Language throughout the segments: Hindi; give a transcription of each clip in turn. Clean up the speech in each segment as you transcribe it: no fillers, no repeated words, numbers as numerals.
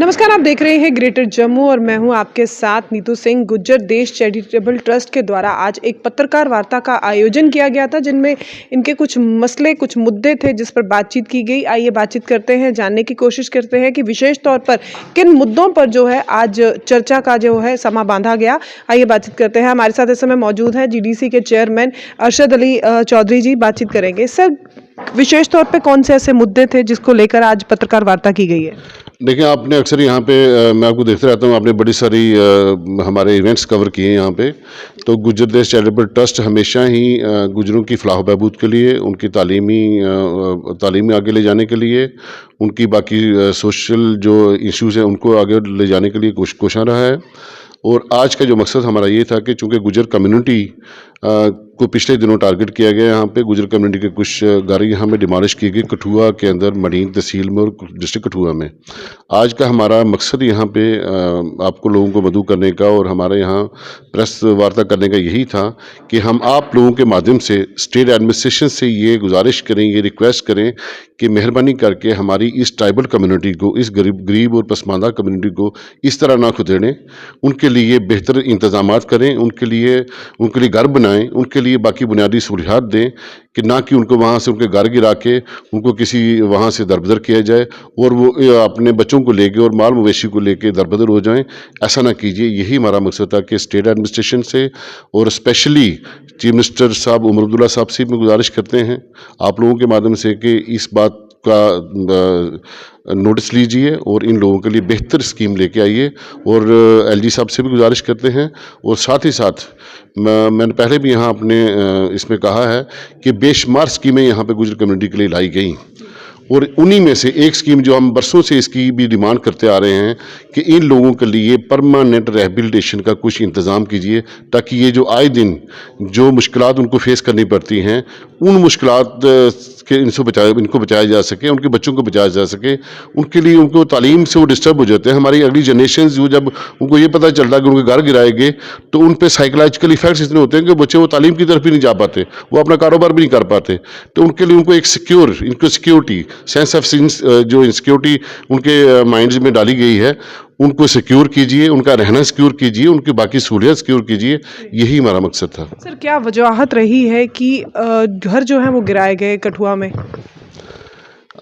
नमस्कार, आप देख रहे हैं ग्रेटर जम्मू और मैं हूं आपके साथ नीतू सिंह। गुज्जर देश चैरिटेबल ट्रस्ट के द्वारा आज एक पत्रकार वार्ता का आयोजन किया गया था, जिनमें इनके कुछ मसले, कुछ मुद्दे थे जिस पर बातचीत की गई। आइए बातचीत करते हैं, जानने की कोशिश करते हैं कि विशेष तौर पर किन मुद्दों पर जो है आज चर्चा का जो है समा बांधा गया। आइए बातचीत करते हैं। हमारे साथ इस समय मौजूद है GDC के चेयरमैन अरशद अली चौधरी जी। बातचीत करेंगे। सर, विशेष तौर पे कौन से ऐसे मुद्दे थे जिसको लेकर आज पत्रकार वार्ता की गई है? देखिए, आपने अक्सर यहाँ पे मैं आपको देखते रहता हूँ, आपने बड़ी सारी हमारे इवेंट्स कवर किए हैं यहाँ पे। तो गुज्जर देश चैरिटेबल ट्रस्ट हमेशा ही गुज्जरों की फलाह बहबूद के लिए, उनकी तालीमी आगे ले जाने के लिए, उनकी बाकी सोशल जो इश्यूज़ हैं उनको आगे ले जाने के लिए कोशिश रहा है। और आज का जो मकसद हमारा ये था कि चूँकि गुज्जर कम्युनिटी को पिछले दिनों टारगेट किया गया, यहाँ पे गुज्जर कम्युनिटी के कुछ घर यहाँ में डिमॉलिश की गई कठुआ के अंदर, मडीन तहसील में और डिस्ट्रिक्ट कठुआ में। आज का हमारा मकसद यहाँ पे आपको लोगों को मदऊ करने का और हमारे यहाँ प्रेस वार्ता करने का यही था कि हम आप लोगों के माध्यम से स्टेट एडमिनिस्ट्रेशन से ये गुजारिश करें, ये रिक्वेस्ट करें कि मेहरबानी करके हमारी इस ट्राइबल कम्युनिटी को, इस गरीब और पसमानदा कम्युनिटी को इस तरह ना खुदेड़ें, उनके लिए बेहतर इंतजामात करें, उनके लिए घर बनाएं, उनके लिए बाकी बुनियादी सहूलियात दें, कि ना कि उनको वहाँ से उनके घर गिरा के उनको किसी वहाँ से दरबदर किया जाए और वो अपने बच्चों को लेके और माल मवेशी को लेके दरबदर हो जाएं। ऐसा ना कीजिए। यही हमारा मकसद था कि स्टेट एडमिनिस्ट्रेशन से और स्पेशली चीफ मिनिस्टर साहब उमर अब्दुल्ला साहब से मैं गुजारिश करते हैं आप लोगों के माध्यम से कि इस बात का नोटिस लीजिए और इन लोगों के लिए बेहतर स्कीम लेके आइए। और LG साहब से भी गुजारिश करते हैं। और साथ ही साथ मैंने पहले भी यहाँ अपने इसमें कहा है कि बेशुमार स्कीमें यहाँ पे गुज्जर कम्युनिटी के लिए लाई गई, और उन्हीं में से एक स्कीम जो हम बरसों से इसकी भी डिमांड करते आ रहे हैं कि इन लोगों के लिए परमानेंट रिहैबिलिटेशन का कुछ इंतज़ाम कीजिए, ताकि ये जो आए दिन जो मुश्किलात उनको फेस करनी पड़ती हैं, उन मुश्किलात के इनको बचाया जा सके, उनके बच्चों को बचाया जा सके। उनके लिए उनको तालीम से वो डिस्टर्ब हो जाते हैं। हमारी अगली जनरेशन जो जब उनको ये पता चलता है कि उनके घर गिराएंगे, तो उन पर साइकोलॉजिकल इफेक्ट्स इतने होते हैं कि बच्चे वो तालीम की तरफ भी नहीं जा पाते, वो अपना कारोबार भी नहीं कर पाते। तो उनके लिए उनको एक सिक्योरिटी, सेंस ऑफ जो इनसिक्योरिटी उनके माइंड्स में डाली गई है, उनको सिक्योर कीजिए, उनका रहना सिक्योर कीजिए, उनकी बाकी सहूलियत सिक्योर कीजिए। यही हमारा मकसद था। सर, क्या वजूहत रही है कि घर जो है वो गिराए गए कठुआ में?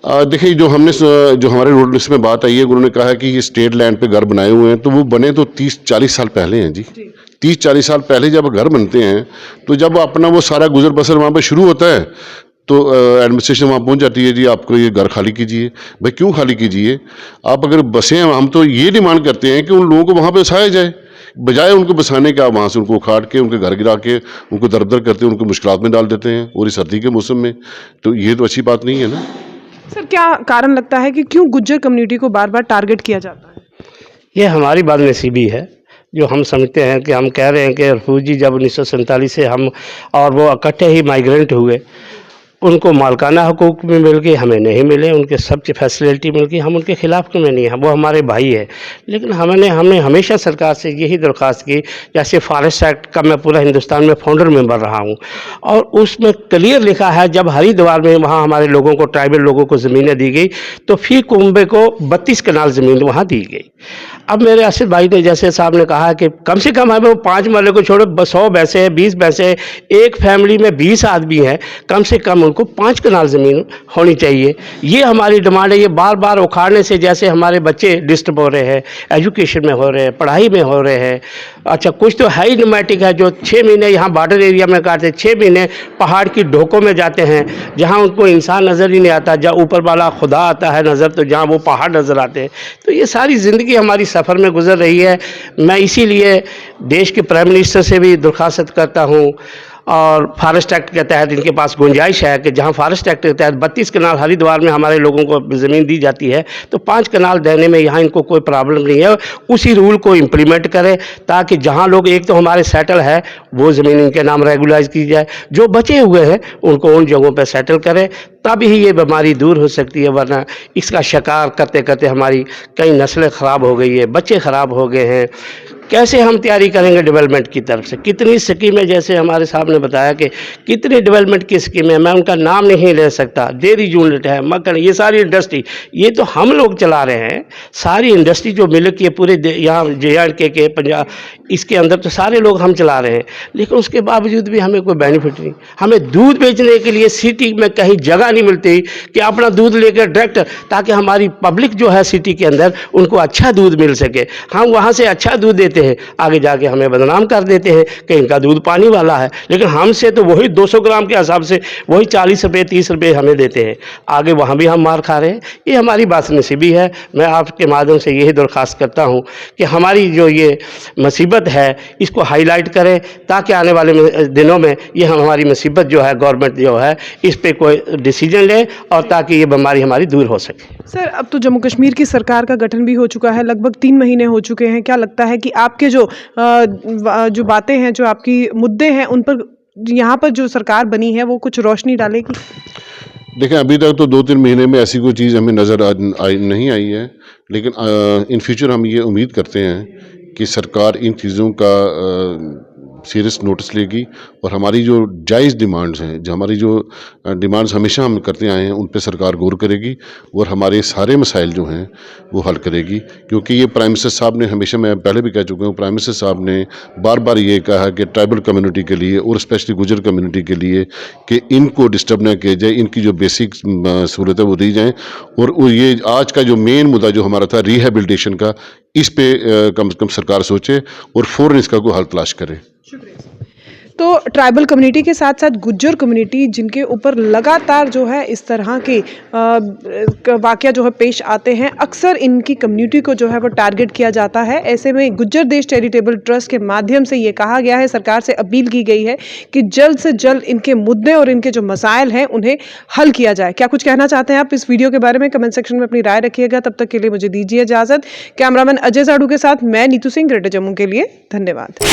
देखिए, जो हमारे रोड लिस्ट में बात आई है, उन्होंने कहा है कि ये स्टेट लैंड पे घर बनाए हुए हैं, तो वो बने तो 30-40 साल पहले हैं जी। 30-40 साल पहले जब घर बनते हैं, तो जब अपना वो सारा गुजर बसर वहाँ पे शुरू होता है, तो एडमिनिस्ट्रेशन वहाँ पहुँच जाती है, जी आपको ये घर खाली कीजिए। भाई क्यों खाली कीजिए? आप अगर बसे हैं, हम तो ये डिमांड करते हैं कि उन लोगों को वहाँ पे बसाया जाए, बजाय उनको बसाने का वहाँ से उनको उखाड़ के उनके घर गिरा के उनको दरदर करते हैं, उनको मुश्किलात में डाल देते हैं, और इस सर्दी के मौसम में। तो ये तो अच्छी बात नहीं है ना। सर, क्या कारण लगता है कि क्यों गुज्जर कम्युनिटी को बार बार टारगेट किया जाता है? ये हमारी बदनसीबी है, जो हम समझते हैं कि हम कह रहे हैं कि रिफ्यूजी जब 1947 से हम और वो इकट्ठे ही माइग्रेंट हुए, उनको मालकाना हकूक़ भी मिल गए, हमें नहीं मिले, उनके सब फैसिलिटी मिल गई, हम उनके खिलाफ में नहीं हैं, वो हमारे भाई है। लेकिन हमने हमेशा सरकार से यही दरख्वास्त की, जैसे फॉरेस्ट एक्ट का मैं पूरा हिंदुस्तान में फाउंडर मेंबर रहा हूँ, और उसमें क्लियर लिखा है, जब हरिद्वार में वहाँ हमारे लोगों को, ट्राइबल लोगों को ज़मीनें दी गई, तो फी कुंबे को 32 कनाल ज़मीन वहाँ दी गई। अब मेरे अरशद भाई ने, जैसे साहब ने कहा कि कम से कम हमें 5 मरले को छोड़ो, 100 भैंसे हैं, 20 भैंसे हैं, एक फैमिली में 20 आदमी हैं, कम से कम उनको 5 कनाल ज़मीन होनी चाहिए। ये हमारी डिमांड है। ये बार बार उखाड़ने से जैसे हमारे बच्चे डिस्टर्ब हो रहे हैं, एजुकेशन में हो रहे हैं, पढ़ाई में हो रहे हैं। अच्छा, कुछ तो है ही न्यूमेटिक है, जो 6 महीने यहाँ बॉर्डर एरिया में काटते, 6 महीने पहाड़ की ढोकों में जाते हैं, जहाँ उनको इंसान नज़र ही नहीं आता, जहाँ ऊपर वाला खुदा आता है नज़र, तो जहाँ वो पहाड़ नज़र आते हैं। तो ये सारी ज़िंदगी हमारी सफ़र में गुजर रही है। मैं इसीलिए देश के प्राइम मिनिस्टर से भी दरख्वास्त करता हूँ, और फॉरेस्ट एक्ट के तहत इनके पास गुंजाइश है कि जहां फॉरेस्ट एक्ट के तहत 32 कनाल हरिद्वार में हमारे लोगों को ज़मीन दी जाती है, तो 5 कनाल देने में यहाँ इनको कोई प्रॉब्लम नहीं है। उसी रूल को इम्प्लीमेंट करें, ताकि जहां लोग एक तो हमारे सेटल है, वो ज़मीन इनके नाम रेगुलाइज की जाए, जो बचे हुए हैं उनको उन जगहों पर सेटल करें, तब ही ये बीमारी दूर हो सकती है। वरना इसका शिकार करते करते हमारी कई नस्लें ख़राब हो गई है, बच्चे ख़राब हो गए हैं। कैसे हम तैयारी करेंगे डेवलपमेंट की तरफ से, कितनी स्कीमें, जैसे हमारे साहब ने बताया कि कितनी डेवलपमेंट की स्कीमें, मैं उनका नाम नहीं ले सकता, डेयरी यूनिट है, मक्खन, ये सारी इंडस्ट्री ये तो हम लोग चला रहे हैं। सारी इंडस्ट्री जो मिल की है पूरे यहाँ JNK के पंजाब, इसके अंदर तो सारे लोग हम चला रहे हैं, लेकिन उसके बावजूद भी हमें कोई बेनिफिट नहीं। हमें दूध बेचने के लिए सिटी में कहीं जगह नहीं मिलती कि अपना दूध लेकर डायरेक्ट, ताकि हमारी पब्लिक जो है सिटी के अंदर उनको अच्छा दूध मिल सके। हम वहाँ से अच्छा दूध देते हैं, आगे जाके हमें बदनाम कर देते हैं कि इनका दूध पानी वाला है, लेकिन हमसे तो वही 200 ग्राम के हिसाब से वही 40 रुपये 30 रुपये हमें देते हैं, आगे वहाँ भी हम मार खा रहे हैं। ये हमारी बदनसीबी है। मैं आपके माध्यम से यही दरख्वास्त करता हूँ कि हमारी जो ये मुसीबत है इसको हाईलाइट करें, ताकि आने वाले दिनों में ये हमारी मुसीबत जो है गवर्नमेंट जो है इस पर कोई डिसीजन ले, और ताकि ये बीमारी हमारी दूर हो सके। सर, अब तो जम्मू कश्मीर की सरकार का गठन भी हो चुका है, लगभग 3 महीने हो चुके हैं। क्या लगता है कि आपके जो बातें हैं, जो आपकी मुद्दे हैं, उन पर यहाँ पर जो सरकार बनी है वो कुछ रोशनी डालेगी? देखें, अभी तक तो 2-3 महीने में ऐसी कोई चीज़ हमें नज़र नहीं आई है, लेकिन इन फ्यूचर हम ये उम्मीद करते हैं कि सरकार इन चीज़ों का सीरियस नोटिस लेगी और हमारी जो जायज़ डिमांड्स हैं, जो हमारी जो डिमांड्स हमेशा हम करते आए हैं, उन पे सरकार गौर करेगी और हमारे सारे मसाइल जो हैं वो हल करेगी। क्योंकि ये प्राइम मिनिस्टर साहब ने हमेशा, मैं पहले भी कह चुका हूँ, प्राइम मिनिस्टर साहब ने बार बार ये कहा है कि ट्राइबल कम्युनिटी के लिए और स्पेशली गुजर कम्युनिटी के लिए कि इनको डिस्टर्ब ना किया जाए, इनकी जो बेसिक सहूलतें वो दी जाएँ। और ये आज का जो मेन मुद्दा जो हमारा था रिहेबिलिटेशन का, इस पे कम से कम सरकार सोचे और फ़ौरन इसका कोई हल तलाश करे। तो ट्राइबल कम्युनिटी के साथ साथ गुज्जर कम्युनिटी, जिनके ऊपर लगातार जो है इस तरह के वाक़या जो है पेश आते हैं, अक्सर इनकी कम्युनिटी को जो है वो टारगेट किया जाता है। ऐसे में गुज्जर देश चैरिटेबल ट्रस्ट के माध्यम से ये कहा गया है, सरकार से अपील की गई है कि जल्द से जल्द इनके मुद्दे और इनके जो मसाइल हैं उन्हें हल किया जाए। क्या कुछ कहना चाहते हैं आप इस वीडियो के बारे में? कमेंट सेक्शन में अपनी राय रखिएगा। तब तक के लिए मुझे दीजिए इजाज़त। कैमरामैन अजय साड़ू के साथ मैं नीतू सिंह, ग्रेटर जम्मू के लिए। धन्यवाद।